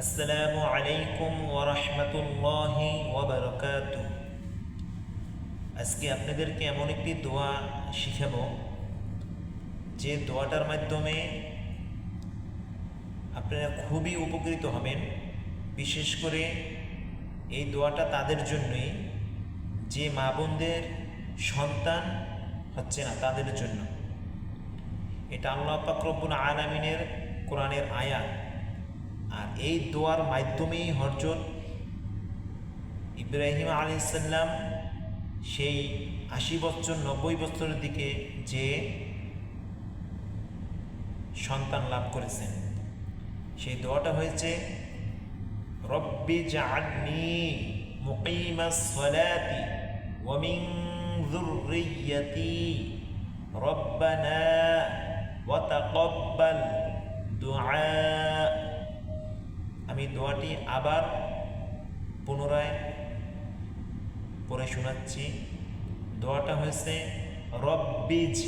আসসালামু আলাইকুম ওয়া রাহমাতুল্লাহি ওয়া বারাকাতুহু। আজকে আপনাদেরকে এমন একটি দোয়া শিখাবো যে দোয়াটার মাধ্যমে আপনারা খুবই উপকৃত হবেন। বিশেষ করে এই দোয়াটা তাদের জন্যই যে মা বোনদের সন্তান হচ্ছে না, তাদের জন্য। এটা আল্লাহ পাক রব্বুল আলামিনের কোরআনের আয়াত। আর এই দোয়ার মাধ্যমেই হযরত ইব্রাহিম আলাইহিস সালাম সেই ৮০ বছর ৯০ বছরের দিকে যে সন্তান লাভ করেছেন, সেই দোয়াটা হয়েছে রব্বি জাআলনি মুকিমাস সালাতি ওয়া মিন যুররিয়্যাতি রব্বানা ওয়া তাকাব্বাল দুআ। আমি দোয়াটি আবার পুনরায় পড়ে শোনাচ্ছি। দোয়াটা হয়েছে রব্বিজ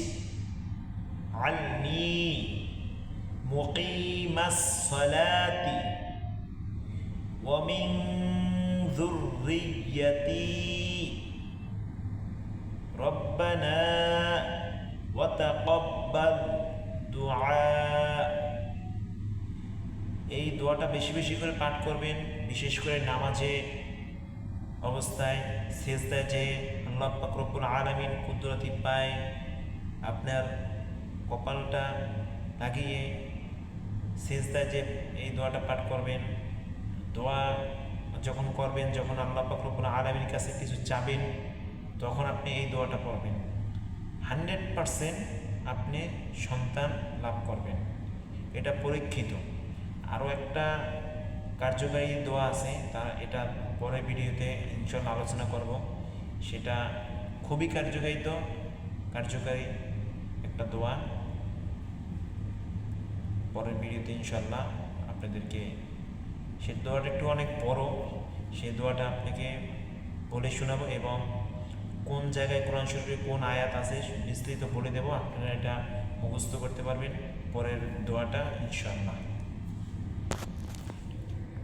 আলনি মুকিমাস সালাতি ওয়া মিন যুররিয়্যাতি রব্বানা ওয়া তাকাব্বাল দুআ। এই দোয়াটা বেশি বেশি করে পাঠ করবেন, বিশেষ করে নামাজে অবস্থায়, সেজদায় যে আল্লাহ পাক রব্বুল আলামিন কুদরতি পায় আপনার কপালটা লাগিয়ে সেজদায় যে এই দোয়াটা পাঠ করবেন। দোয়া যখন করবেন, যখন আল্লাহ পাক রব্বুল আলামিনের কাছে কিছু চাবেন, তখন আপনি এই দোয়াটা পড়বেন। 100% আপনি সন্তান লাভ করবেন, এটা পরীক্ষিত। আরও একটা কার্যকারী দোয়া আছে, এটা পরের ভিডিওতে ইনশাল্লাহ আলোচনা করব। সেটা খুবই কার্যকারী একটা দোয়া। পরের ভিডিওতে ইনশাল্লাহ আপনাদেরকে, সে দোয়াটা একটু অনেক বড়, সেই দোয়াটা আপনাকে বলে শোনাবো এবং কোন জায়গায় কোরআন শরীফে কোন আয়াত আছে বিস্তারিত বলে দেবো। আপনারা এটা মুখস্থ করতে পারবেন পরের দোয়াটা ইনশাল্লাহ।